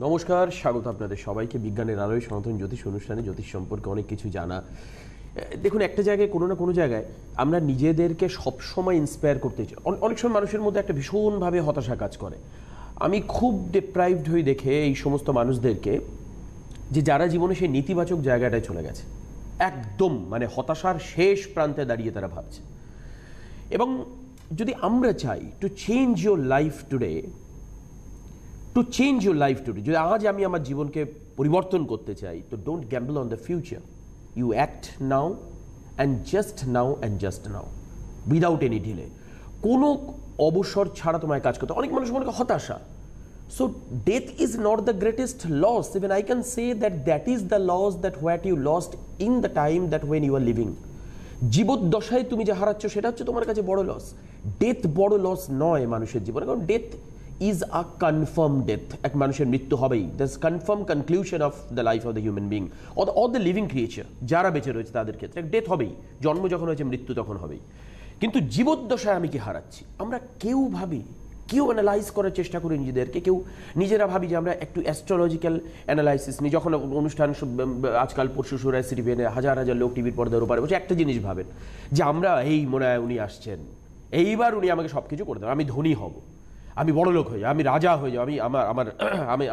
নমস্কার, স্বাগত আপনাদের সবাইকে বিজ্ঞানের আলোয় সনাতন জ্যোতিষ অনুষ্ঠানে। জ্যোতিষ সম্পর্কে অনেক কিছু জানা। দেখুন, একটা জায়গায় কোনো না কোনো জায়গায় আমরা নিজেদেরকে সবসময় ইন্সপায়ার করতে চাই। অনেক সময় মানুষের মধ্যে একটা ভীষণভাবে হতাশা কাজ করে। আমি খুব ডিপ্রাইভড হয়ে দেখে এই সমস্ত মানুষদেরকে যে যারা জীবনে সেই নেতিবাচক জায়গাটায় চলে গেছে, একদম মানে হতাশার শেষ প্রান্তে দাঁড়িয়ে তারা ভাবছে। এবং যদি আমরা চাই to change your life today, যদি আজ আমি আমার জীবনকে পরিবর্তন করতে চাই, তো don't gamble on the future. You act now and just now without any delay. কোনো অবসর ছাড়া তোমায় কাজ করতে। অনেক মানুষ মনে করে হতাশা। So death is not the greatest loss, even I can say that is the loss that what you lost in the time that when you are living. জীবদ্দশায় তুমি যে হারাচ্ছ সেটা হচ্ছে তোমার কাছে বড় লস। ডেথ বড় লস নয় মানুষের জীবনে, কারণ death is a confirmed death. এক মানুষের মৃত্যু হবেই। There's confirmed conclusion of the life of the human being or the living creature. যারা বেঁচে রয়েছে তাদের ক্ষেত্রে ডেথ হবেই। জন্ম যখন হয়েছে মৃত্যু তখন হবেই। কিন্তু জীবদ্দশায় আমি কি হারাচ্ছি, আমরা কেউ ভাবি, কেউ অ্যানালাইজ করার চেষ্টা করি নিজেদেরকে, কেউ নিজেরা ভাবি যে আমরা একটু অ্যাস্ট্রোলজিক্যাল অ্যানালাইসিস নিই। যখন অনুষ্ঠান আজকাল পরশু সুরায় সিটিভিএনে হাজার হাজার লোক টিভির পর্দার উপরে বসে একটা জিনিস ভাবেন যে আমরা এই মনে হয় উনি আসছেন, এইবার উনি আমাকে সব কিছু করে দেবেন, আমি ধনী হব, আমি বড় লোক হয়ে যাবো, আমি রাজা হয়ে যাবো,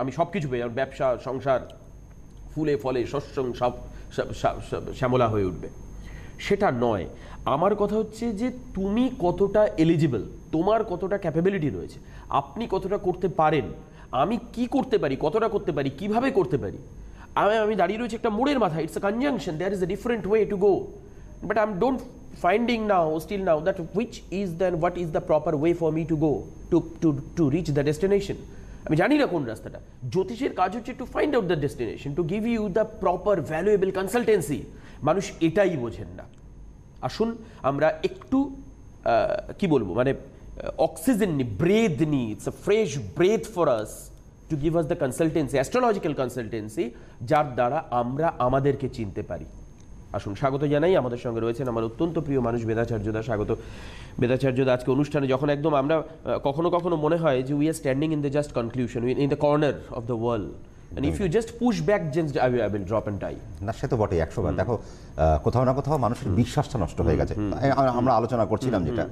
আমি সব কিছু পেয়ে যাবো, ব্যবসা সংসার ফুলে ফলে শস্য সব শ্যামলা হয়ে উঠবে। সেটা নয়। আমার কথা হচ্ছে যে তুমি কতটা এলিজিবল, তোমার কতটা ক্যাপাবিলিটি রয়েছে, আপনি কতটা করতে পারেন, আমি কি করতে পারি, কতটা করতে পারি, কিভাবে করতে পারি। আমি দাঁড়িয়ে রয়েছি একটা মোড়ের মাথায়। It's a conjunction, there is a different way to go, but I don't finding still now that which is then what is the proper way for me to go to reach the destination. আমি জানি না কোন রাস্তাটা। জ্যোতিষের কাজ হচ্ছে to find out the destination, to give you the proper valuable consultancy. মানুষ এটাই বোঝেন না। আসুন আমরা একটু কি বলবো, মানে অক্সিজেন নি, ব্রেথ নি। It's a fresh breath for us to give us the consultancy, astrological consultancy, যার দ্বারা আমরা আমাদেরকে চিনতে পারি। আসুন স্বাগত জানাই। আমাদের সঙ্গে রয়েছেন আমার অত্যন্ত প্রিয় মানুষ বেদাচার্যদা। স্বাগত বেদাচার্যদা। আজকে অনুষ্ঠানে যখন একদম আমরা কখনো কখনো মনে হয় যে we are standing in the just conclusion, in the corner of the world, and if you just push back, just I will drop and die. না, সে তো বটেই 100 বার। দেখো, কোথাও না কোথাও মানুষের বিশ্বাসটা নষ্ট হয়ে গেছে। আমরা আলোচনা করছিলাম যেটা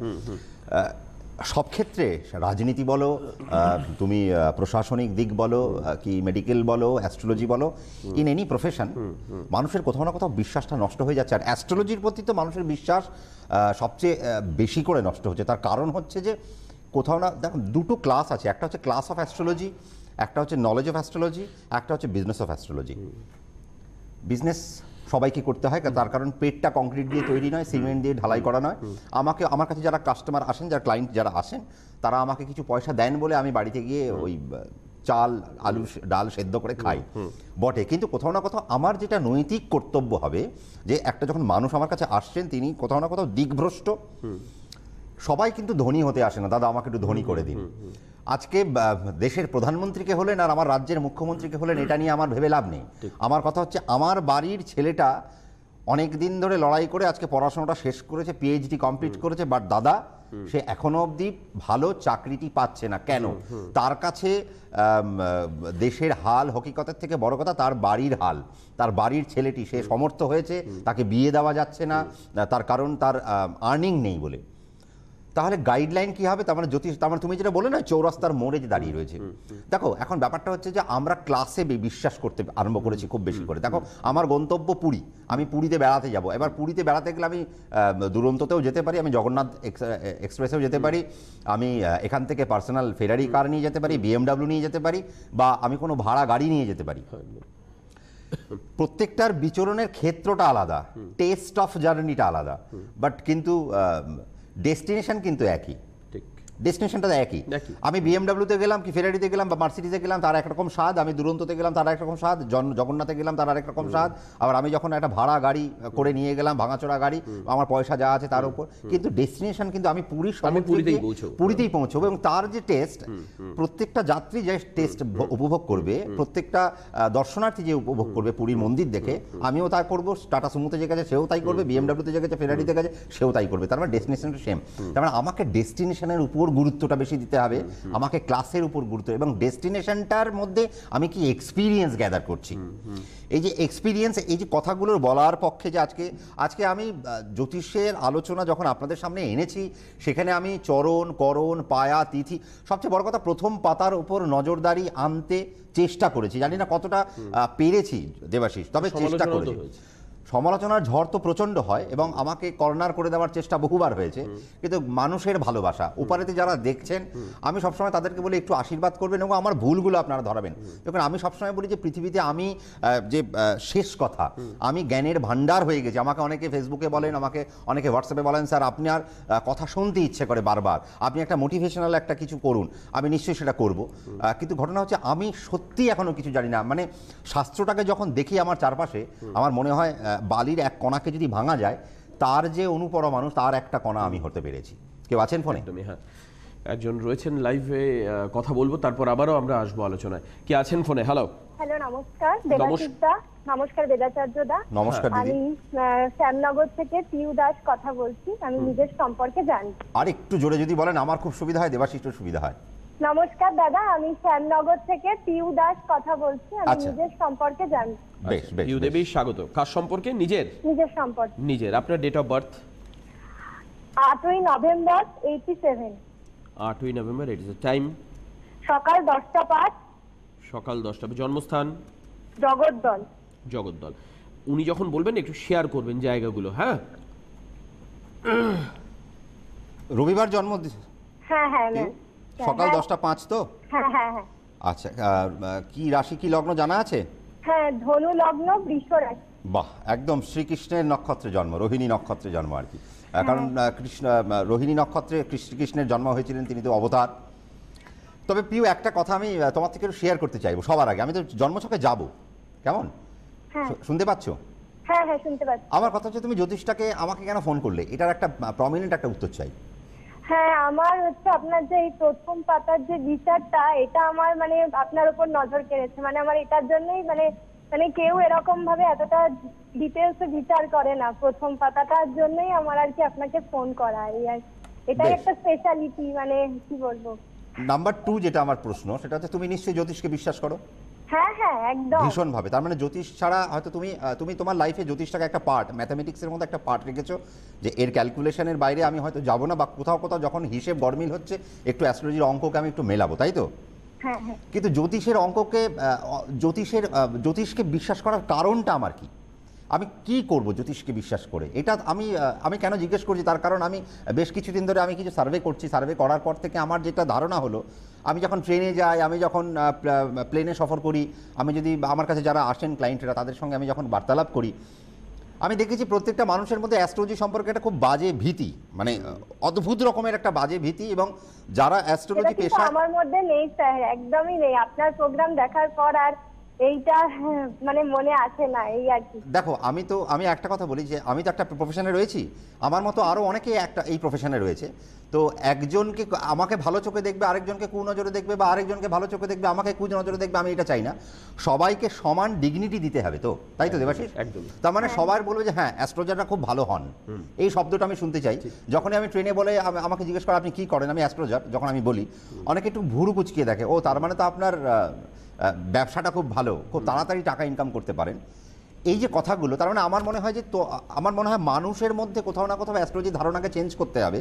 সব ক্ষেত্রে, রাজনীতি বলো, তুমি প্রশাসনিক দিক বলো, কি মেডিকেল বলো, অ্যাস্ট্রোলজি বলো, ইন এনি প্রফেশন, মানুষের কোথাও না কোথাও বিশ্বাসটা নষ্ট হয়ে যাচ্ছে। আর অ্যাস্ট্রোলজির প্রতি তো মানুষের বিশ্বাস সবচেয়ে বেশি করে নষ্ট হচ্ছে। তার কারণ হচ্ছে যে কোথাও না, দেখো, দুটো ক্লাস আছে। একটা হচ্ছে ক্লাস অফ অ্যাস্ট্রোলজি, একটা হচ্ছে নলেজ অফ অ্যাস্ট্রোলজি, একটা হচ্ছে বিজনেস অফ অ্যাস্ট্রোলজি। বিজনেস সবাইকে করতে হয়, তার কারণ পেটটা কংক্রিট দিয়ে তৈরি নয়, সিমেন্ট দিয়ে ঢালাই করা নয়। আমার কাছে যারা কাস্টমার আসেন, যারা ক্লায়েন্ট যারা আসেন, তারা আমাকে কিছু পয়সা দেন বলে আমি বাড়িতে গিয়ে ওই চাল আলু ডাল সেদ্ধ করে খাই বটে। কিন্তু কোথাও না কোথাও আমার যেটা নৈতিক কর্তব্য হবে, যে একটা যখন মানুষ আমার কাছে আসছেন, তিনি কোথাও না কোথাও দিকভ্রষ্ট। সবাই কিন্তু ধনী হতে আসে না, দাদা আমাকে একটু ধনী করে দিন। আজকে দেশের প্রধানমন্ত্রীকে হলেন আর আমার রাজ্যের মুখ্যমন্ত্রীকে হলেন, এটা নিয়ে আমার ভেবে লাভ নেই। আমার কথা হচ্ছে, আমার বাড়ির ছেলেটা অনেক দিন ধরে লড়াই করে আজকে পড়াশোনাটা শেষ করেছে, পিএইচডি কমপ্লিট করেছে, বাট দাদা সে এখনো অবধি ভালো চাকরিটি পাচ্ছে না। কেন? তার কাছে দেশের হাল হকিকতের থেকে বড় কথা তার বাড়ির হাল। তার বাড়ির ছেলেটি, সে সমর্থ হয়েছে, তাকে বিয়ে দেওয়া যাচ্ছে না, তার কারণ তার আর্নিং নেই বলে। তাহলে গাইডলাইন কি হবে? তার মানে জ্যোতিষ, তার মানে তুমি যেটা বলে না, চৌরাস্তার মোড়ে যে দাঁড়িয়ে রয়েছে। দেখো, এখন ব্যাপারটা হচ্ছে যে আমরা ক্লাসে বিশ্বাস করতে আরম্ভ করেছি খুব বেশি করে। দেখো, আমার গন্তব্য পুরী, আমি পুরীতে বেড়াতে যাব। এবার পুরীতে বেড়াতে গেলে আমি দুরন্ততেও যেতে পারি, আমি জগন্নাথ এক্সপ্রেসেও যেতে পারি, আমি এখান থেকে পার্সোনাল ফেরারি কার নিয়ে যেতে পারি, BMW নিয়ে যেতে পারি, বা আমি কোনো ভাড়া গাড়ি নিয়ে যেতে পারি। প্রত্যেকটার বিচরণের ক্ষেত্রটা আলাদা, টেস্ট অফ জার্নিটা আলাদা, বাট কিন্তু ডেস্টিনেশন কিন্তু একই। ডেস্টিনেশনটা একই। আমি BMW-তে গেলাম কি ফেরারিতে গেলাম বা মার্সিডিজে গেলাম, তার একরকম স্বাদ। আমি দুরন্ততে গেলাম, তার একরকম স্বাদ। জগন্নাথে গেলাম, তার আরেক রকম স্বাদ। আবার আমি যখন একটা ভাড়া গাড়ি করে নিয়ে গেলাম, ভাঙাচোরা গাড়ি, আমার পয়সা যা আছে তার উপর, কিন্তু ডেস্টিনেশন কিন্তু আমি পুরীতেই পৌঁছবো। এবং তার যে টেস্ট, প্রত্যেকটা যাত্রী যে টেস্ট উপভোগ করবে, প্রত্যেকটা দর্শনার্থী যে উপভোগ করবে পুরীর মন্দির দেখে, আমিও তাই করবো। টাটা সুমোতে যে গেছে সেও তাই করবে, BMW-তে যে গেছে, ফেরারিতে গেছে সেও তাই করবে। তার মানে ডেস্টিনেশনটা সেম। তার মানে আমাকে ডেস্টিনেশনের উপর গুরুত্বটা বেশি দিতে হবে, আমাকে ক্লাসের উপর গুরুত্ব, এবং ডেস্টিনেশনটার মধ্যে আমি কি এক্সপিরিয়েন্স গ্যাদার করছি। এই যে এক্সপিরিয়েন্স, এই যে কথাগুলোর বলার পক্ষে যে আজকে আমি জ্যোতিষের আলোচনা যখন আপনাদের সামনে এনেছি, সেখানে আমি চরণ, করণ, পায়া, তিথি, সবচেয়ে বড় কথা প্রথম পাতার উপর নজরদারি আনতে চেষ্টা করেছি। জানি না কতটা পেরেছি দেবাশিস, তবে চেষ্টা করেছি। সমালোচনার ঝড় তো প্রচণ্ড হয় এবং আমাকে কর্নার করে দেওয়ার চেষ্টা বহুবার হয়েছে, কিন্তু মানুষের ভালোবাসা ওপারেতে যারা দেখছেন, আমি সবসময় তাদেরকে বলি একটু আশীর্বাদ করবেন এবং আমার ভুলগুলো আপনারা ধরাবেন। দেখুন, আমি সবসময় বলি যে পৃথিবীতে আমি যে শেষ কথা, আমি জ্ঞানের ভান্ডার হয়ে গেছি। আমাকে অনেকে ফেসবুকে বলেন, আমাকে অনেকে হোয়াটসঅ্যাপে বলেন, স্যার আপনি আর কথা শুনতে ইচ্ছে করে বারবার, আপনি একটা মোটিভেশনাল একটা কিছু করুন। আমি নিশ্চয়ই সেটা করব, কিন্তু ঘটনা হচ্ছে আমি সত্যি এখনও কিছু জানি না। মানে শাস্ত্রটাকে যখন দেখি আমার চারপাশে, আমার মনে হয় বালির এক কণাকে যদি ভাঙা যায়, তার যে অনুপরমাণু, তার একটা কণা আমি হতে পেরেছি। কেউ আছেন ফোনে? একদমই, হ্যাঁ, একজন রয়েছেন লাইভে, কথা বলবো, তারপর আবারও আমরা আসবো আলোচনায়। কি আছেন ফোনে? হ্যালো। হ্যালো, নমস্কার দেবাশিস দা। নমস্কার বেদাচার্য দা। নমস্কার দিদি। আমি শ্যামনগর থেকে পিউ দাস কথা বলছি। আমি নিজের সম্পর্কে জানি। আর একটু জোরে যদি বলেন আমার খুব সুবিধা হয়, দেবাশিসের সুবিধা হয়। নমস্কার দাদা, আমি শ্যামনগর থেকে পিউ দাস কথা বলছি। আমি আচ্ছা। নিজের সম্পর্কে জানি। বেশ বেশ ইউ দেবী, স্বাগত। কার সম্পর্কে? নিজের সম্পর্কে। নিজের। আপনার ডেট অফ বার্থ? 8ই নভেম্বর 87। 8ই নভেম্বর 87। টাইম? সকাল 10টা 5। সকাল 10টা। জন্মস্থান? জগদ্দল। জগদ্দল। উনি যখন বলবেন একটু শেয়ার করবেন জায়গাগুলো, হ্যাঁ? রবিবার জন্ম? হ্যাঁ হ্যাঁ সকাল 10টা 5 তো? হ্যাঁ হ্যাঁ হ্যাঁ। আচ্ছা, কি রাশি কি লগ্ন জানা আছে? হ্যাঁ, ধনু লগ্ন, বৃষ রাশি। বাহ, একদম শ্রীকৃষ্ণের নক্ষত্রে জন্ম, রোহিণী নক্ষত্রে জন্ম আর কি। কারণ কৃষ্ণ রোহিণী নক্ষত্রে শ্রীকৃষ্ণের জন্ম হয়েছিলেন, তিনি তো অবতার। তবে প্রিয় একটা কথা আমি তোমার থেকে একটু শেয়ার করতে চাইবো সবার আগে। আমি তো জন্মছকে যাব, কেমন শুনতে পাচ্ছ? হ্যাঁ হ্যাঁ, শুনতে পাচ্ছি। আমার কথা হচ্ছে, তুমি জ্যোতিষটাকে আমাকে কেন ফোন করলে, এটার একটা প্রমিনেন্ট একটা উত্তর চাই। হ্যাঁ, আমার হচ্ছে আপনার যে এই প্রথম পাতার যে বিচারটা, এটা আমার মানে আপনার উপর নজর কেড়েছে। মানে আমার এটার জন্যই মানে মানে কেউ এরকম ভাবে এতটা ডিটেলসে বিচার করে না। প্রথম পাতাটার জন্যই আমার আর কি আপনাকে ফোন করা। এই আর এটাই একটা স্পেশালিটি, মানে কি বলবো। নাম্বার 2 যেটা আমার প্রশ্ন, সেটা হচ্ছে তুমি নিশ্চয়ই জ্যোতিষকে বিশ্বাস করো? হ্যাঁ হ্যাঁ, একদম ভীষণ ভাবে। তার মানে জ্যোতিষ ছাড়া হয়তো তুমি তোমার লাইফে জ্যোতিষটাকে একটা পার্ট, ম্যাথামেটিক্সের মধ্যে একটা পার্ট রেখেছো, যে এর ক্যালকুলেশনের বাইরে আমি হয়তো যাবো না, বা কোথাও কোথাও যখন হিসেব গরমিল হচ্ছে একটু অ্যাস্ট্রোলজির অঙ্ককে আমি একটু মেলাবো, তাই তো? হ্যাঁ হ্যাঁ। কিন্তু জ্যোতিষের অঙ্ককে জ্যোতিষকে বিশ্বাস করার কারণটা আমার কি? আমি কি করব জ্যোতিষকে বিশ্বাস করে? এটা আমি কেন জিজ্ঞেস করছি, তার কারণ আমি বেশ কিছুদিন ধরে আমি কিছু সার্ভে করছি। সার্ভে করার পর থেকে আমার যেটা ধারণা হলো, আমি যখন ট্রেনে যাই, আমি যখন প্লেনে সফর করি, আমি যদি আমার কাছে যারা আসেন ক্লায়েন্টরা, তাদের সঙ্গে আমি যখন বার্তালাপ করি, আমি দেখেছি প্রত্যেকটা মানুষের মধ্যে অ্যাস্ট্রোলজি সম্পর্কে একটা খুব বাজে ভীতি, মানে অদ্ভুত রকমের একটা বাজে ভীতি। এবং যারা অ্যাস্ট্রোলজি পেশা, আমার মধ্যে নেই স্যার, একদমই নেই। আপনার প্রোগ্রাম দেখার পর আর এইটা মানে মনে আসে না, এই আর কি। দেখো, আমি একটা কথা বলি, যে আমি তো একটা প্রফেশনে রয়েছি, আমার মতো আরও অনেকে এই প্রফেশনে রয়েছে। তো একজনকে আমাকে ভালো চোখে দেখবে, আরেকজনকে কুনজরে দেখবে, বা আরেকজনকে ভালো চোখে দেখবে, আমাকে কুনজরে দেখবে, আমি এটা চাই না। সবাইকে সমান ডিগনিটি দিতে হবে, তো তাই তো দেবাশিস? একদম। তার মানে সবাই বলবে যে হ্যাঁ, অ্যাস্ট্রোলজাররা খুব ভালো হন, এই শব্দটা আমি শুনতে চাই। যখনই আমি ট্রেনে বলে আমাকে জিজ্ঞেস করে আপনি কি করেন, আমি অ্যাস্ট্রোলজার, যখন আমি বলি, অনেকে একটু ভুরু কুচকিয়ে দেখে, ও তার মানে তো আপনার ব্যবসাটা খুব ভালো, খুব তাড়াতাড়ি টাকা ইনকাম করতে পারেন। এই যে কথাগুলো, তার মানে আমার মনে হয় যে, তো আমার মনে হয় মানুষের মধ্যে কোথাও না কোথাও অ্যাস্ট্রোলজির ধারণাকে চেঞ্জ করতে হবে।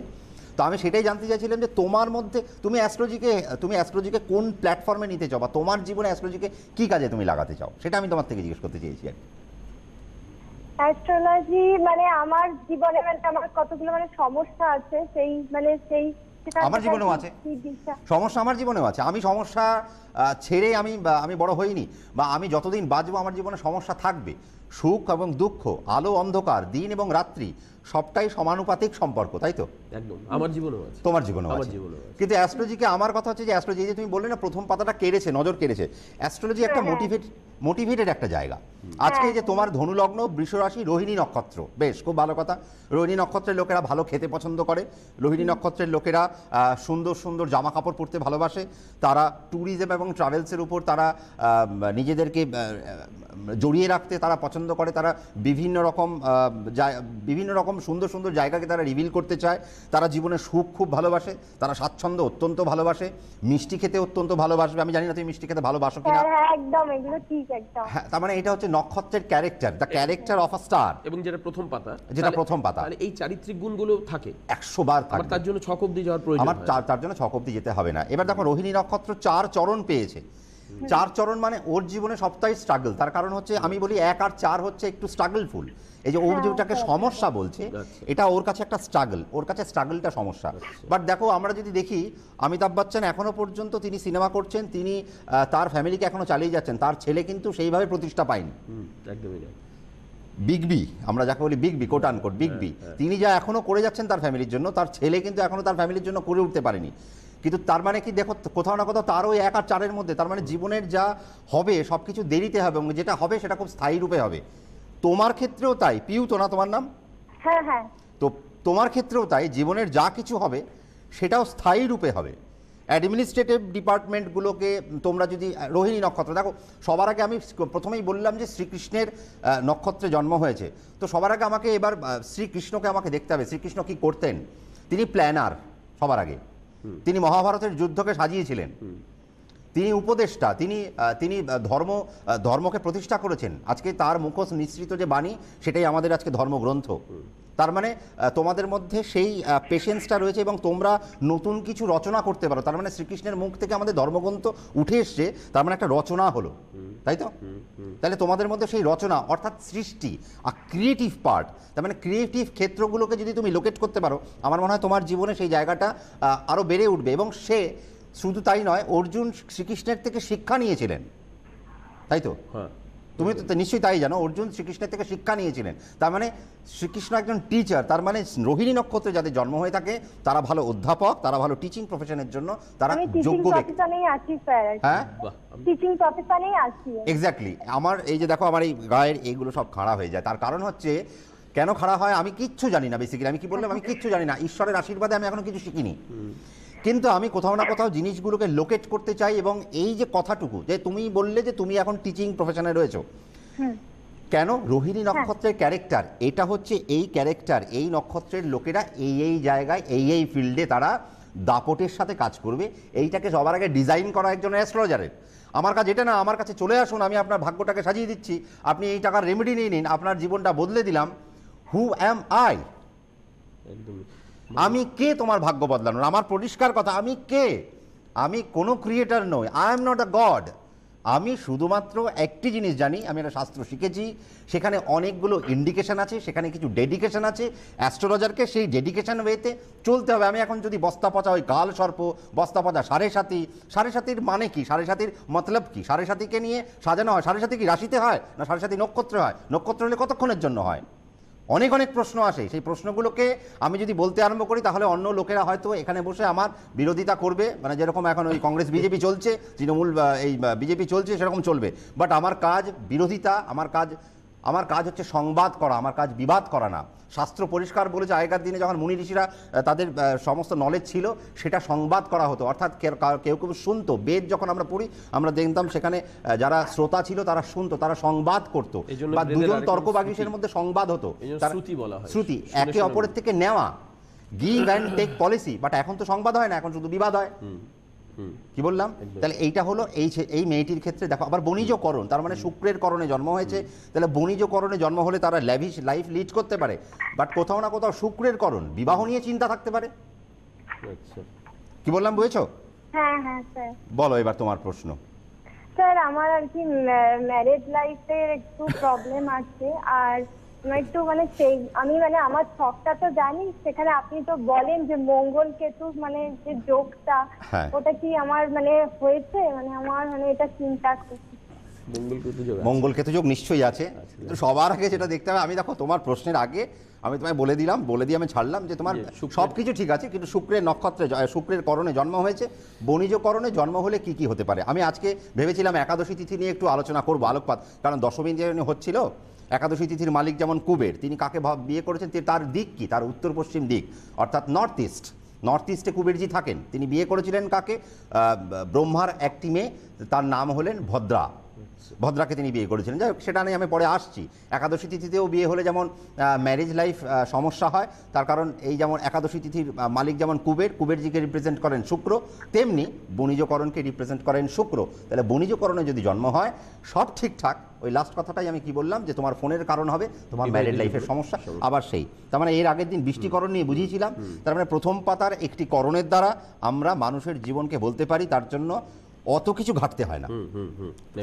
তো আমি সেটাই জানতে চাইছিলাম যে তোমার মধ্যে তুমি অ্যাস্ট্রোলজিকে কোন প্ল্যাটফর্মে নিতে চাও, বা তোমার জীবনে অ্যাস্ট্রোলজিকে কি কাজে তুমি লাগাতে চাও, সেটা আমি তোমার থেকে জিজ্ঞেস করতে চেয়েছি আর কি। অ্যাস্ট্রোলজি মানে আমার জীবনে মানে আমার কতগুলো মানে সমস্যা আছে, সেই মানে সেই আমার জীবনেও আছে সমস্যা, আমার জীবনেও আছে। আমি সমস্যা ছেড়ে আমি বড় হইনি, বা আমি যতদিন বাঁচবো আমার জীবনে সমস্যা থাকবে। সুখ এবং দুঃখ, আলো অন্ধকার, দিন এবং রাত্রি, সবটাই সমানুপাতিক সম্পর্ক, তাই তো? একদম। আমার জীবনেও আছে, তোমার জীবনেও আমার আছে। জীবনেও আছে। কিন্তু অ্যাস্ট্রোলজিকে আমার কথা হচ্ছে যে, অ্যাস্ট্রোলজি যে তুমি বললে না প্রথম পাতাটা কেড়েছে, নজর কেড়েছে, অ্যাস্ট্রোলজি একটা মোটিভেটেড একটা জায়গা। আজকে যে তোমার ধনুলগ্ন, বৃষ রাশি, রোহিণী নক্ষত্র, বেশ খুব ভালো কথা। রোহিণী নক্ষত্রের লোকেরা ভালো খেতে পছন্দ করে, রোহিণী নক্ষত্রের লোকেরা সুন্দর সুন্দর জামা কাপড় পরতে ভালোবাসে, তারা ট্যুরিজম এবং ট্রাভেলসের উপর তারা নিজেদেরকে জড়িয়ে রাখতে তারা পছন্দ করে, তারা বিভিন্ন রকম রকম সুন্দর সুন্দর জায়গাকে তারা রিভিল করতে চায়। তারা জীবনে সুখ খুব ভালোবাসে, তারা স্বাচ্ছন্দ্য অত্যন্ত ভালোবাসে, মিষ্টি খেতে অত্যন্ত ভালোবাসবে। আমি জানি না তুমি মিষ্টি খেতে ভালোবাসো কিনা। হ্যাঁ হ্যাঁ একদম, এগুলো ঠিক একদম। হ্যাঁ, তার মানে এটা হচ্ছে নক্ষত্রের character, the character of a star, এবং যেটা প্রথম পাতা, যেটা প্রথম পাতা। তাহলে এই চারিত্রিক গুণগুলো থাকে 100 বার আমার, থাকবে। তার জন্য 6 অবধি যাওয়ার প্রয়োজন আমার হয় না। তার জন্য 6 অবধি যেতে হবে না। এবার দেখো রোহিণী নক্ষত্র 4 চরণ পেয়েছে। 4 চরণ মানে ওর জীবনে সবটাই স্ট্রাগল। তার কারণ হচ্ছে আমি বলি 1 আর 4 হচ্ছে একটু স্ট্রাগলফুল। এই যে ও যেটাকে সমস্যা বলছে, এটা ওর কাছে একটা স্ট্রাগল, ওর কাছে স্ট্রাগলটা সমস্যা। বাট দেখো আমরা যদি দেখি অমিতাভ বচ্চন এখনো পর্যন্ত তিনি সিনেমা করছেন, তিনি তার ফ্যামিলিকে এখনো চালিয়ে যাচ্ছেন, তার ছেলে কিন্তু সেইভাবে প্রতিষ্ঠা পায়নি। একদমই না। বিগ বি, আমরা যাকে বলি big B, quote unquote big B, তিনি যা এখনো করে যাচ্ছেন তার ফ্যামিলির জন্য, তার ছেলে কিন্তু এখনো তার ফ্যামিলির জন্য করে উঠতে পারেনি। কিন্তু তার মানে কি দেখো কোথাও না কোথাও তার ওই 1 আর 4-এর মধ্যে, তার মানে জীবনের যা হবে সব কিছু দেরিতে হবে, এবং যেটা হবে সেটা খুব স্থায়ী রূপে হবে। তোমার ক্ষেত্রেও তাই। পিউ তো না তোমার নাম? হ্যাঁ হ্যাঁ তো তোমার ক্ষেত্রেও তাই, জীবনের যা কিছু হবে সেটাও স্থায়ী রূপে হবে। অ্যাডমিনিস্ট্রেটিভ ডিপার্টমেন্টগুলোকে তোমরা যদি রোহিণী নক্ষত্র দেখো, সবার আগে আমি প্রথমেই বললাম যে শ্রীকৃষ্ণের নক্ষত্রে জন্ম হয়েছে, তো সবার আগে আমাকে এবার শ্রীকৃষ্ণকে আমাকে দেখতে হবে। শ্রীকৃষ্ণ কি করতেন? তিনি প্ল্যানার সবার আগে, তিনি মহাভারতের যুদ্ধকে সাজিয়েছিলেন, তিনি উপদেষ্টা, তিনি ধর্মকে প্রতিষ্ঠা করেছেন। আজকে তার মুখোশ নিঃসৃত যে বাণী, সেটাই আমাদের আজকে ধর্মগ্রন্থ। তার মানে তোমাদের মধ্যে সেই পেশেন্সটা রয়েছে এবং তোমরা নতুন কিছু রচনা করতে পারো। তার মানে শ্রীকৃষ্ণের মুখ থেকে আমাদের ধর্মগ্রন্থ উঠে এসছে, তার মানে একটা রচনা হলো, তাই তো? তাহলে তোমাদের মধ্যে সেই রচনা অর্থাৎ সৃষ্টি আর ক্রিয়েটিভ পার্ট, তার মানে ক্রিয়েটিভ ক্ষেত্রগুলোকে যদি তুমি লোকেট করতে পারো, আমার মনে হয় তোমার জীবনে সেই জায়গাটা আরও বেড়ে উঠবে। এবং সে শুধু তাই নয়, অর্জুন শ্রীকৃষ্ণের থেকে শিক্ষা নিয়েছিলেন, তাই তো? হ্যাঁ, তুমি তো নিশ্চয়ই তাই জানো, অর্জুন শ্রীকৃষ্ণের থেকে শিক্ষা নিয়েছিলেন। তার মানে শ্রীকৃষ্ণ একজন টিচার। তার মানে রোহিণী নক্ষত্রে যাদের জন্ম হয়ে থাকে তারা ভালো অধ্যাপক, তারা ভালো টিচিং প্রফেশনের জন্য তারা আমি টিচিং যোগ্য ব্যক্তি। প্রফেশনেই আছি স্যার। হ্যাঁ, বাহ, টিচিং প্রফেশনেই আছি। এক্স্যাক্টলি। আমার এই যে দেখো আমার এই গায়ের এইগুলো সব খাড়া হয়ে যায়, তার কারণ হচ্ছে কেন খাড়া হয় আমি কিচ্ছু জানি না। বেসিক্যালি আমি কি বললাম, আমি কিচ্ছু জানি না। ঈশ্বরের আশীর্বাদে আমি এখনো কিছু শিখিনি, কিন্তু আমি কোথাও না কোথাও জিনিসগুলোকে লোকেট করতে চাই। এবং এই যে কথাটুকু যে তুমি বললে যে তুমি এখন টিচিং প্রফেশনে রয়েছো, কেন? রোহিণী নক্ষত্রের ক্যারেক্টার এটা হচ্ছে, এই ক্যারেক্টার, এই নক্ষত্রের লোকেরা এই জায়গায় এই ফিল্ডে তারা দাপটের সাথে কাজ করবে। এইটাকে সবার আগে ডিজাইন করা একজন অ্যাস্ট্রোলজারের। আমার কাছে এটা না, আমার কাছে চলে আসুন, আমি আপনার ভাগ্যটাকে সাজিয়ে দিচ্ছি, আপনি এই টাকার রেমেডি নিয়ে নিন, আপনার জীবনটা বদলে দিলাম। হু অ্যাম আই? একদমই। আমি কে তোমার ভাগ্য বদলানোর? আমার পরিষ্কার কথা, আমি কে? আমি কোনো ক্রিয়েটার নই, I am not a god. আমি শুধুমাত্র একটি জিনিস জানি, আমি একটা শাস্ত্র শিখেছি, সেখানে অনেকগুলো ইন্ডিকেশন আছে, সেখানে কিছু ডেডিকেশন আছে। অ্যাস্ট্রোলজারকে সেই ডেডিকেশন ওয়েতে চলতে হবে। আমি এখন যদি বস্তা পচা ওই কাল সর্প, বস্তা পচা সাড়ে সাতির মানে কি, সাড়ে সাতির মতলব কি? সাড়ে সাতিকে নিয়ে সাজানো হয়। সাড়ে সাতি কি রাশিতে হয়, না সাড়ে সাতি নক্ষত্রে হয়? নক্ষত্র হলে কতক্ষণের জন্য হয়? অনেক প্রশ্ন আসে। সেই প্রশ্নগুলোকে আমি যদি বলতে আরম্ভ করি, তাহলে অন্য লোকেরা হয়তো এখানে বসে আমার বিরোধিতা করবে। মানে যেরকম এখন ওই কংগ্রেস বিজেপি চলছে, তৃণমূল এই বিজেপি চলছে, সেরকম চলবে। বাট আমার কাজ বিরোধিতা, আমার কাজ হচ্ছে সংবাদ করা, আমার কাজ বিবাদ করা না। শাস্ত্র পরিষ্কার বলেছে, আগেকার দিনে যখন মুনি ঋষিরা তাদের সমস্ত নলেজ ছিল, সেটা সংবাদ করা হতো। অর্থাৎ কেউ শুনতো। বেদ যখন আমরা পড়ি, আমরা দেখতাম সেখানে যারা শ্রোতা ছিল তারা শুনতো, তারা সংবাদ করতো, বা দুজন তর্কবাগীশের মধ্যে সংবাদ হতো। শ্রুতি, একে অপরের থেকে নেওয়া, give and take policy. But এখন তো সংবাদ হয় না, এখন শুধু বিবাদ হয়। কি বললাম? তাহলে এইটা হলো এই মেয়েটির ক্ষেত্রে দেখো। আবার বণিজকরণ, তার মানে শুক্রের করণে জন্ম হয়েছে। তাহলে বণিজকরণে জন্ম হলে তারা ল্যাভিশ লাইফ লিড করতে পারে। বাট কোথাও না কোথাও শুক্রের করণ, বিবাহ নিয়ে চিন্তা থাকতে পারে। কি বললাম, বুঝেছো? হ্যাঁ হ্যাঁ স্যার। বলো এবার তোমার প্রশ্ন। স্যার আমার আর কি ম্যারেজ লাইফে একটু প্রবলেম আছে। আর একটু মানে সেই আমি মানে আমার ছকটা তো জানি, সেখানে আপনি তো বলেন যে মঙ্গল কেতু মানে যে যোগটা, ওটা কি আমার মানে হয়েছে? মানে আমার মানে এটা চিন্তা করছি। মঙ্গল কেতু যোগ নিশ্চয়ই আছে। তো সবার আগে যেটা দেখতে হবে, আমি দেখো তোমার প্রশ্নের আগে আমি তোমায় বলে দিয়ে আমি ছাড়লাম যে তোমার সবকিছু ঠিক আছে, কিন্তু শুক্রের নক্ষত্রে, শুক্রের করণে জন্ম হয়েছে। বণিজ করণে জন্ম হলে কি কি হতে পারে? আমি আজকে ভেবেছিলাম একাদশী তিথি নিয়ে একটু আলোচনা করবো, আলোকপাত। কারণ দশমী যে হচ্ছিল, একাদশী তিথির মালিক যেমন কুবের, তিনি কাকে বিয়ে করেছেন, তার দিক কি? তার উত্তর পশ্চিম দিক, অর্থাৎ নর্থ ইস্টে কুবেরজি থাকেন। তিনি বিয়ে করেছিলেন কাকে? ব্রহ্মার একটি মেয়ে, তার নাম হলেন ভদ্রা। ভদ্রাকে তিনি বিয়ে করেছিলেন। যাই হোক, সেটা নিয়ে আমি পরে আসছি। একাদশী তিথিতেও বিয়ে হলে যেমন ম্যারেজ লাইফ সমস্যা হয়, তার কারণ এই যেমন একাদশী তিথির মালিক যেমন কুবেরজিকে রিপ্রেজেন্ট করেন শুক্র, তেমনি বণিজকরণকে রিপ্রেজেন্ট করেন শুক্র। তাহলে বণিজকরণে যদি জন্ম হয় সব ঠিকঠাক, ওই লাস্ট কথাটাই আমি কি বললাম, যে তোমার ফোনের কারণ হবে তোমার ম্যারেড লাইফের সমস্যা। আবার সেই তার মানে এর আগের দিন বৃষ্টিকরণ নিয়ে বুঝিয়েছিলাম, তার মানে প্রথম পাতার একটি করণের দ্বারা আমরা মানুষের জীবনকে বলতে পারি, তার জন্য অত কিছু ঘাটতে হয় না।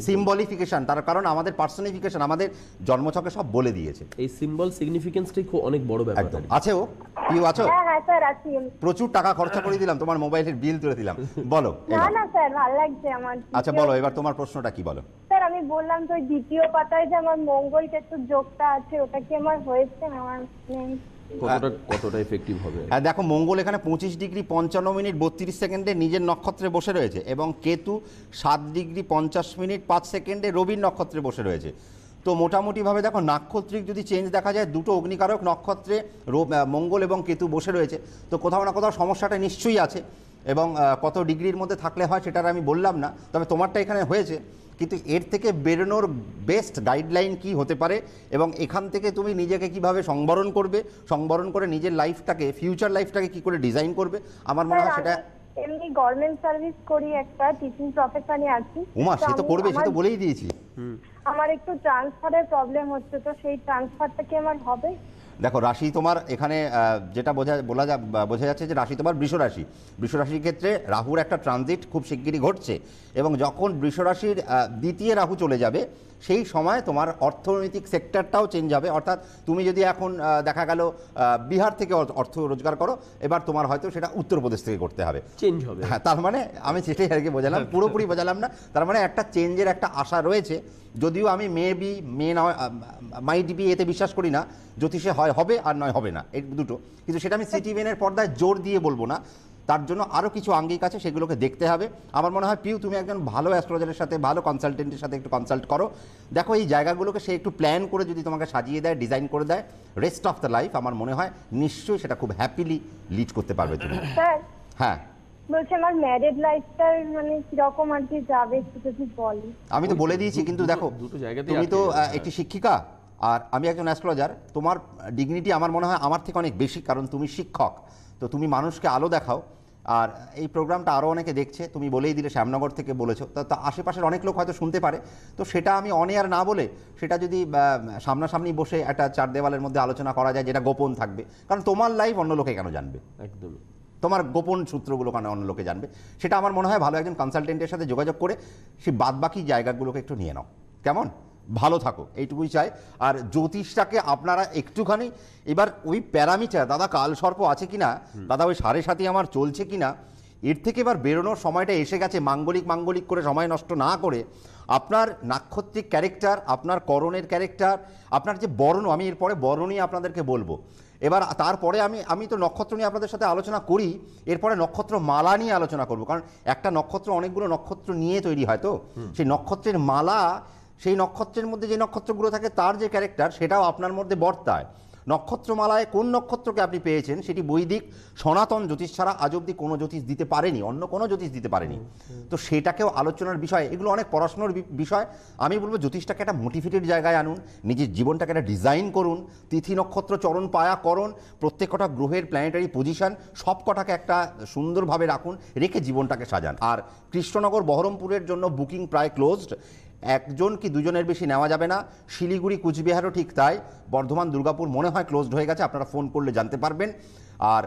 সিম্বলিফিকেশন, তার কারণ আমাদের পার্সোনিফিকেশন আমাদের জন্মছকে সব বলে দিয়েছে। এই সিম্বল সিগনিফিকেন্সটাই খুব অনেক বড় ব্যাপার। একদম আছে। ও পিউ আছো? হ্যাঁ হ্যাঁ স্যার আছি। প্রচুর টাকা খরচা করে দিলাম, তোমার মোবাইলের বিল তুলে দিলাম, বলো। না না স্যার, ভালো লাগছে আমার। আচ্ছা বলো, এবার তোমার প্রশ্নটা কি বলো। স্যার আমি বললাম তো দ্বিতীয় পাতায় যে আমার মঙ্গল কেতু যোগটা আছে, ওটা কি আমার হয়েছে? আমার কতটা এফেক্টিভ হবে? দেখো, মঙ্গল এখানে 25 ডিগ্রি 55 মিনিট 32 সেকেন্ডে নিজের নক্ষত্রে বসে রয়েছে, এবং কেতু 7 ডিগ্রি 50 মিনিট 5 সেকেন্ডে রবির নক্ষত্রে বসে রয়েছে। তো মোটামুটিভাবে দেখো, নাক্ষত্রিক যদি চেঞ্জ দেখা যায়, দুটো অগ্নিকারক নক্ষত্রে মঙ্গল এবং কেতু বসে রয়েছে, তো কোথাও না কোথাও সমস্যাটা নিশ্চয়ই আছে। এবং কত ডিগ্রির মধ্যে থাকলে হয় সেটার আমি বললাম না, তবে তোমারটা এখানে হয়েছে। কিন্তু এর থেকে বেরোনোর বেস্ট গাইডলাইন কি হতে পারে, এবং এখান থেকে তুমি নিজেকে কিভাবে সংবরণ করে নিজের লাইফটাকে, ফিউচার লাইফটাকে কি করে ডিজাইন করবে, আমার মনে হয় সেটা। এমনি গভর্নমেন্ট সার্ভিস করি, একটা টিচিং প্রফেশনে আছি। উমা, সে তো করবে, সে তো বলেই দিয়েছি। আমার একটু ট্রান্সফারের প্রবলেম হচ্ছে, তো সেই ট্রান্সফারটা কি আমার হবে? দেখো, রাশি তোমার এখানে যেটা বোঝা যাচ্ছে যে রাশি তোমার বৃষ রাশি। বৃষ রাশির ক্ষেত্রে রাহুর একটা ট্রানজিট খুব শিগগিরই ঘটছে, এবং যখন বৃষ রাশির দ্বিতীয় রাহু চলে যাবে, সেই সময় তোমার অর্থনৈতিক সেক্টরটাও চেঞ্জ হবে। অর্থাৎ তুমি যদি এখন দেখা গেল বিহার থেকে অর্থ রোজগার করো, এবার তোমার হয়তো সেটা উত্তরপ্রদেশ থেকে করতে হবে, চেঞ্জ হবে। হ্যাঁ, তার মানে আমি সেটাই আর কি বোঝালাম, পুরোপুরি বোঝালাম না। তার মানে একটা চেঞ্জের একটা আশা রয়েছে, যদিও আমি মাইট বি এতে বিশ্বাস করি না। জ্যোতিষে হয় হবে আর নয় হবে না, এই দুটো। কিন্তু সেটা আমি সিটিভিএনের পর্দায় জোর দিয়ে বলবো না, তার জন্য আরও কিছু আঙ্গিক আছে, সেগুলোকে দেখতে হবে। আমার মনে হয় পিউ, তুমি একজন ভালো অ্যাস্ট্রোলজারের সাথে, ভালো কনসালটেন্টের সাথে একটু কনসাল্ট করো। দেখো, এই জায়গাগুলোকে সে একটু প্ল্যান করে যদি তোমাকে সাজিয়ে দেয়, ডিজাইন করে দেয়, রেস্ট অফ দ্য লাইফ আমার মনে হয় নিশ্চয়ই সেটা খুব হ্যাপিলি লিড করতে পারবে তুমি। স্যার হ্যাঁ বলছি, আমার ম্যারেড লাইফটার মানে কিরকম আর কি যাবে, একটু যদি বলি। আমি তো বলে দিয়েছি, কিন্তু দেখো, দুটো জায়গাতেই তুমি তো আছে। একটি শিক্ষিকা আর আমি একজন অ্যাস্ট্রোলজার। তোমার ডিগনিটি আমার মনে হয় আমার থেকে অনেক বেশি, কারণ তুমি শিক্ষক, তো তুমি মানুষকে আলো দেখাও। আর এই প্রোগ্রামটা আরও অনেকে দেখছে, তুমি বলেই দিলে শ্যামনগর থেকে বলেছো, তা আশেপাশের অনেক লোক হয়তো শুনতে পারে। তো সেটা আমি অন এয়ার না বলে, সেটা যদি সামনাসামনি বসে একটা চার দেওয়ালের মধ্যে আলোচনা করা যায়, যেটা গোপন থাকবে, কারণ তোমার লাইফ অন্য লোকে কেন জানবে? একদম, তোমার গোপন সূত্রগুলো কেন অন্য লোকে জানবে? সেটা আমার মনে হয় ভালো একজন কনসালটেন্টের সাথে যোগাযোগ করে সেই বাদবাকি জায়গাগুলোকে একটু নিয়ে নাও, কেমন? ভালো থাকো, এইটুকুই চাই। আর জ্যোতিষটাকে আপনারা একটুখানি এবার ওই প্যারামিটার, দাদা কাল সর্প আছে কিনা, দাদা ওই 7.5 আমার চলছে কিনা, এর থেকে এবার বেরোনোর সময়টা এসে গেছে। মাঙ্গলিক করে সময় নষ্ট না করে আপনার নাক্ষত্রিক ক্যারেক্টার, আপনার করণের ক্যারেক্টার, আপনার যে বর্ণ, আমি এরপরে বর্ণ নিয়ে আপনাদেরকে বলবো। এবার তারপরে আমি তো নক্ষত্র নিয়ে আপনাদের সাথে আলোচনা করি, এরপরে নক্ষত্র মালা নিয়ে আলোচনা করব, কারণ একটা নক্ষত্র অনেকগুলো নক্ষত্র নিয়ে তৈরি হয়, তো সেই নক্ষত্রের মালা, সেই নক্ষত্রের মধ্যে যে নক্ষত্রগুলো থাকে তার যে ক্যারেক্টার, সেটাও আপনার মধ্যে বর্তায়। নক্ষত্রমালায় কোন নক্ষত্রকে আপনি পেয়েছেন, সেটি বৈদিক সনাতন জ্যোতিষ ছাড়া আজ অব্দি কোনো জ্যোতিষ দিতে পারেনি, অন্য কোনো জ্যোতিষ দিতে পারেনি। তো সেটাকেও আলোচনার বিষয়, এগুলো অনেক পড়াশোনার বিষয়। আমি বলবো জ্যোতিষটাকে একটা মোটিভেটেড জায়গায় আনুন, নিজের জীবনটাকে একটা ডিজাইন করুন, তিথি নক্ষত্র চরণ পায়া করণ, প্রত্যেক কটা গ্রহের প্ল্যানেটারি পজিশন সব কটাকে একটা সুন্দরভাবে রাখুন, রেখে জীবনটাকে সাজান। আর কৃষ্ণনগর বহরমপুরের জন্য বুকিং প্রায় ক্লোজড, একজন কি দুজনের বেশি নেওয়া যাবে না। শিলিগুড়ি কুচবিহারও ঠিক তাই, বর্ধমান দুর্গাপুর মনে হয় ক্লোজড হয়ে গেছে, আপনারা ফোন করলে জানতে পারবেন। আর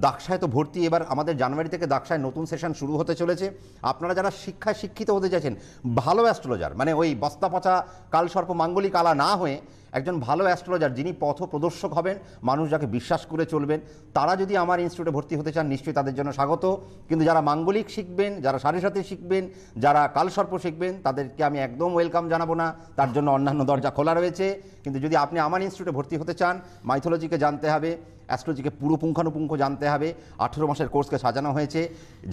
দাকসায় তো ভর্তি, এবার আমাদের জানুয়ারি থেকে দাকসায় নতুন সেশন শুরু হতে চলেছে। আপনারা যারা শিক্ষায় শিক্ষিত হতে চাইছেন, ভালো অ্যাস্ট্রোলজার, মানে ওই বস্তা পচা কালসর্প মাঙ্গলিক আলা না হয়ে একজন ভালো অ্যাস্ট্রোলজার যিনি পথ প্রদর্শক হবেন, মানুষ যাকে বিশ্বাস করে চলবেন, তারা যদি আমার ইনস্টিটিউটে ভর্তি হতে চান, নিশ্চয়ই তাদের জন্য স্বাগত। কিন্তু যারা মাঙ্গলিক শিখবেন, যারা সাড়ে সাথে শিখবেন, যারা কালসর্প শিখবেন, তাদেরকে আমি একদম ওয়েলকাম জানাবো না, তার জন্য অন্যান্য দরজা খোলা রয়েছে। কিন্তু যদি আপনি আমার ইনস্টিটিউটে ভর্তি হতে চান, মাইথোলজিকে জানতে হবে, অ্যাস্ট্রোলজিকে পুরো পুঙ্খানুপুঙ্খ জানতে হবে। 18 মাসের কোর্সকে সাজানো হয়েছে।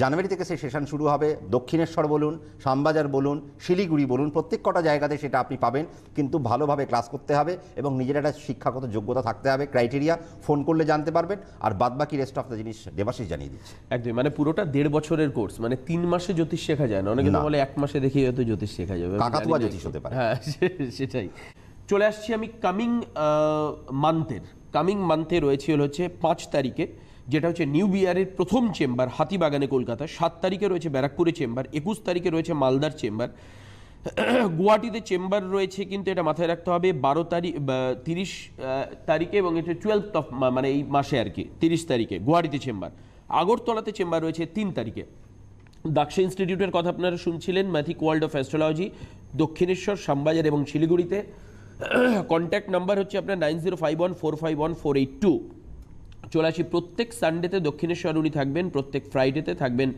জানুয়ারি থেকে সেই সেশন শুরু হবে। দক্ষিণেশ্বর বলুন, শ্যামবাজার বলুন, শিলিগুড়ি বলুন, প্রত্যেক কটা জায়গাতে সেটা আপনি পাবেন। কিন্তু ভালোভাবে ক্লাস করতে হবে এবং নিজের একটা শিক্ষাগত যোগ্যতা থাকতে হবে, ক্রাইটেরিয়া ফোন করলে জানতে পারবেন। আর বাদবাকি রেস্ট অফ দ্য জিনিস দেবাশিস জানিয়ে দিচ্ছে। একদম, মানে পুরোটা 1.5 বছরের কোর্স, মানে 3 মাসে জ্যোতিষ শেখা যায় না। অনেকে তো বলে 1 মাসে দেখি হয়তো জ্যোতিষ শেখা যাবে, কাকাতুয়া জ্যোতিষ হতে পারে। হ্যাঁ, সেটাই। চলে আসছি আমি কামিং মান্থে রয়েছে হচ্ছে 5 তারিখে, যেটা হচ্ছে নিউ বিয়ারের প্রথম চেম্বার হাতিবাগানে কলকাতা। 7 তারিখে রয়েছে ব্যারাকপুরে চেম্বার। 21 তারিখে রয়েছে মালদার চেম্বার। গুয়াহাটিতে চেম্বার রয়েছে, কিন্তু এটা মাথায় রাখতে হবে 30 তারিখে এবং এটা 12th অফ মানে এই মাসে আর কি 30 তারিখে গুয়াহাটিতে চেম্বার। আগরতলাতে চেম্বার রয়েছে 3 তারিখে। দাক্ষা ইনস্টিটিউটের কথা আপনারা শুনছিলেন, ম্যাথিক world of astrology, Dakshineswar, Shyambazar এবং শিলিগুড়িতে। কন্ট্যাক্ট নাম্বার হচ্ছে আপনার 9051451482। চলে আসি প্রত্যেক সানডেতে দক্ষিণেশ্বর উনি থাকবেন, প্রত্যেক ফ্রাইডেতে থাকবেন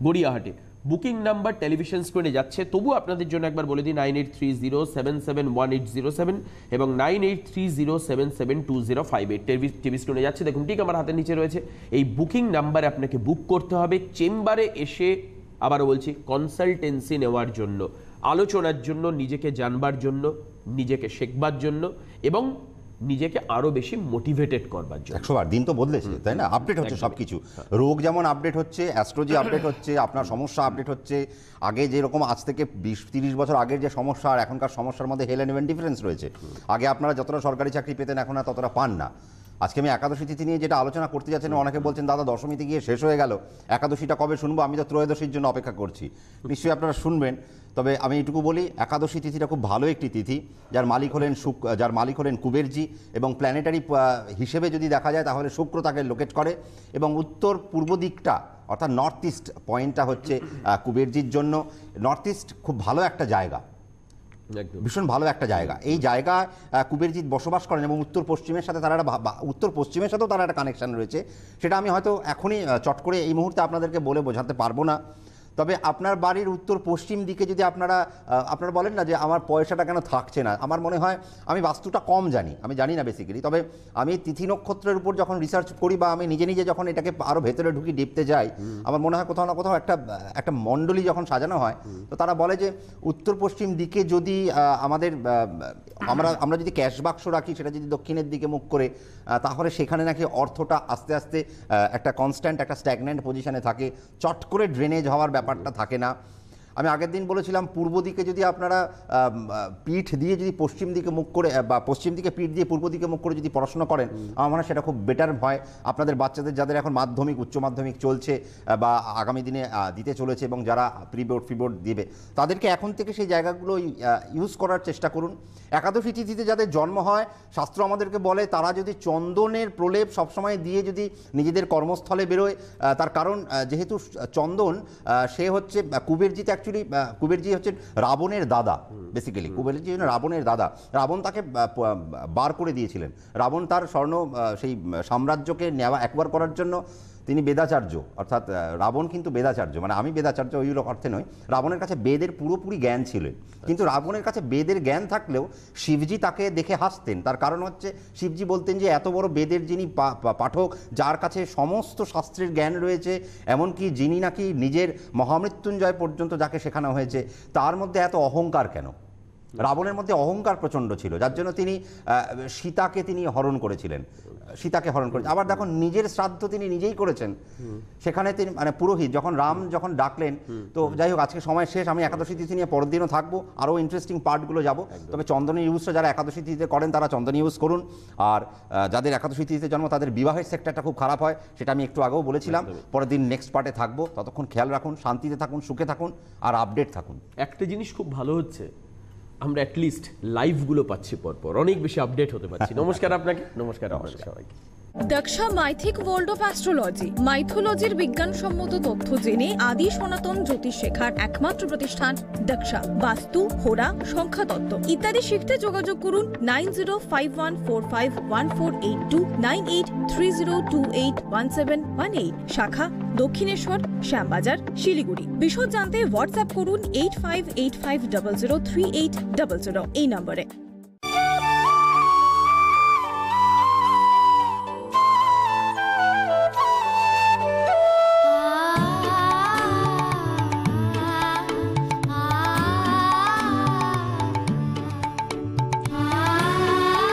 গড়িয়াহাটে। বুকিং নাম্বার টেলিভিশন স্ক্রিনে যাচ্ছে, তবু আপনাদের জন্য একবার বলে দিই 9830771807 এবং 9830772058 টিভি স্ক্রিনে যাচ্ছে, দেখুন ঠিক আমার হাতের নিচে রয়েছে। এই বুকিং নাম্বারে আপনাকে বুক করতে হবে চেম্বারে এসে, আবারও বলছি, কনসালটেন্সি নেওয়ার জন্য, আলোচনার জন্য, নিজেকে জানবার জন্য, নিজেকে শেখবার জন্য এবং নিজেকে আরো বেশি মোটিভেটেড করবার জন্য। 100 বার দিন তো বদলেছে, তাই না? আপডেট হচ্ছে সবকিছু। রোগ যেমন আপডেট হচ্ছে, অ্যাস্ট্রোলজি আপডেট হচ্ছে, আপনার সমস্যা আপডেট হচ্ছে। আগে যেরকম আজ থেকে 20-30 বছর আগের যে সমস্যা আর এখনকার সমস্যার মধ্যে হেল অ্যান্ড ডিফারেন্স রয়েছে। আগে আপনারা যতটা সরকারি চাকরি পেতেন এখন আর ততটা পান না। আজকে আমি একাদশী তিথি নিয়ে যেটা আলোচনা করতে যাচ্ছেন, অনেকে বলছেন দাদা দশমীতে গিয়ে শেষ হয়ে গেল, একাদশীটা কবে শুনবো? আমি তো ত্রয়োদশীর জন্য অপেক্ষা করছি। নিশ্চয়ই আপনারা শুনবেন। তবে আমি এটুকু বলি, একাদশী তিথিটা খুব ভালো একটি তিথি, যার মালিক হলেন কুবেরজি, এবং প্ল্যানেটারি হিসেবে যদি দেখা যায় তাহলে শুক্র তাকে লোকেট করে, এবং উত্তর পূর্ব দিকটা অর্থাৎ নর্থ ইস্ট পয়েন্টটা হচ্ছে কুবেরজির জন্য। নর্থ ইস্ট খুব ভালো একটা জায়গা, ভীষণ ভালো একটা জায়গা। এই জায়গায় কুবেরজিৎ বসবাস করেন এবং উত্তর পশ্চিমের সাথেও তারা একটা কানেকশন রয়েছে। সেটা আমি হয়তো এখনই চট করে এই মুহূর্তে আপনাদেরকে বলে বোঝাতে পারবো না। তবে আপনার বাড়ির উত্তর পশ্চিম দিকে যদি আপনারা বলেন না যে আমার পয়সাটা কেন থাকছে না, আমার মনে হয়, আমি বাস্তুটা কম জানি, আমি জানি না বেসিক্যালি, তবে আমি তিথি নক্ষত্রের উপর যখন রিসার্চ করি বা আমি নিজে যখন এটাকে আরও ভেতরে ঢুকি ডিপতে যাই, আমার মনে হয় কোথাও না কোথাও একটা মণ্ডলী যখন সাজানো হয়, তো তারা বলে যে উত্তর পশ্চিম দিকে যদি আমরা যদি ক্যাশ বাক্স রাখি, সেটা যদি দক্ষিণের দিকে মুখ করে, তাহলে সেখানে নাকি অর্থটা আস্তে আস্তে একটা কনস্ট্যান্ট, একটা স্ট্যাগন্যান্ট পজিশনে থাকে, চট করে ড্রেনেজ হওয়ার ব্যাপারটা থাকে না। আমি আগের দিন বলেছিলাম, পূর্ব দিকে যদি আপনারা পিঠ দিয়ে যদি পশ্চিম দিকে মুখ করে, বা পশ্চিম দিকে পিঠ দিয়ে পূর্ব দিকে মুখ করে যদি পড়াশোনা করেন, আমার মনে হয় সেটা খুব বেটার হয়। আপনাদের বাচ্চাদের যাদের এখন মাধ্যমিক, উচ্চ মাধ্যমিক চলছে বা আগামী দিনে দিতে চলেছে, এবং যারা প্রিবোর্ড দিবে, তাদেরকে এখন থেকে সেই জায়গাগুলো ইউজ করার চেষ্টা করুন। একাদশী তিথিতে যাদের জন্ম হয়, শাস্ত্র আমাদেরকে বলে তারা যদি চন্দনের প্রলেপ সবসময় দিয়ে যদি নিজেদের কর্মস্থলে বেরোয়, তার কারণ যেহেতু চন্দন সে হচ্ছে কুবেরজি হচ্ছে রাবণের দাদা। বেসিক্যালি কুবেরজি রাবণের দাদা। রাবণ তাকে বার করে দিয়েছিলেন। রাবণ তার সেই সাম্রাজ্যকে নেওয়া একবার করার জন্য তিনি বেদাচার্য, অর্থাৎ রাবণ কিন্তু বেদাচার্য, মানে আমি বেদাচার্য ওই অর্থে নয়। রাবণের কাছে বেদের পুরোপুরি জ্ঞান ছিল, কিন্তু রাবণের কাছে বেদের জ্ঞান থাকলেও শিবজি তাকে দেখে হাসতেন। তার কারণ হচ্ছে শিবজি বলতেন যে এত বড় বেদের যিনি পাঠক, যার কাছে সমস্ত শাস্ত্রের জ্ঞান রয়েছে, এমনকি যিনি নাকি নিজের মহামৃত্যুঞ্জয় পর্যন্ত যাকে শেখানো হয়েছে, তার মধ্যে এত অহংকার কেন? রাবণের মধ্যে অহংকার প্রচণ্ড ছিল, যার জন্য তিনি সীতাকে হরণ করেছিলেন। আবার দেখো, নিজের শ্রাদ্ধ তিনি নিজেই করেছেন। সেখানে তিনি মানে পুরোহিত রাম যখন ডাকলেন, তো যাই হোক, আজকে সময় শেষ। আমি একাদশী তিথি নিয়ে পরের দিনও থাকবো, আরও ইন্টারেস্টিং পার্টগুলো যাব। তবে চন্দনী ইউজটা যারা একাদশী তিথিতে করেন তারা চন্দনী ইউজ করুন। আর যাদের একাদশী তিথিতে জন্ম তাদের বিবাহের সেক্টরটা খুব খারাপ হয়, সেটা আমি একটু আগেও বলেছিলাম। পরের দিন নেক্সট পার্টে থাকবো। ততক্ষণ খেয়াল রাখুন, শান্তিতে থাকুন, সুখে থাকুন আর আপডেট থাকুন। একটা জিনিস খুব ভালো হচ্ছে, আমরা অ্যাটলিস্ট লাইভগুলো পাচ্ছি পরপর, অনেক বেশি আপডেট হতে পারছি। নমস্কার আপনাকে। নমস্কার সবাইকে। দক্ষা মাইথিক ওয়ার্ল্ড অফ অ্যাস্ট্রোলজি, মাইথোলজির বিজ্ঞানসম্মত তথ্য জেনে আদি সনাতন জ্যোতিষ শেখার একমাত্র প্রতিষ্ঠান দক্ষা। বাস্তু, হোরা, সংখ্যাতত্ত্ব ইত্যাদি শিখতে যোগাযোগ করুন 9051451482, 9830281718, শাখা দক্ষিণেশ্বর, শ্যামবাজার, শিলিগুড়ি। বিশদ জানতে হোয়াটসঅ্যাপ করুন 8585003800 এই নম্বরে।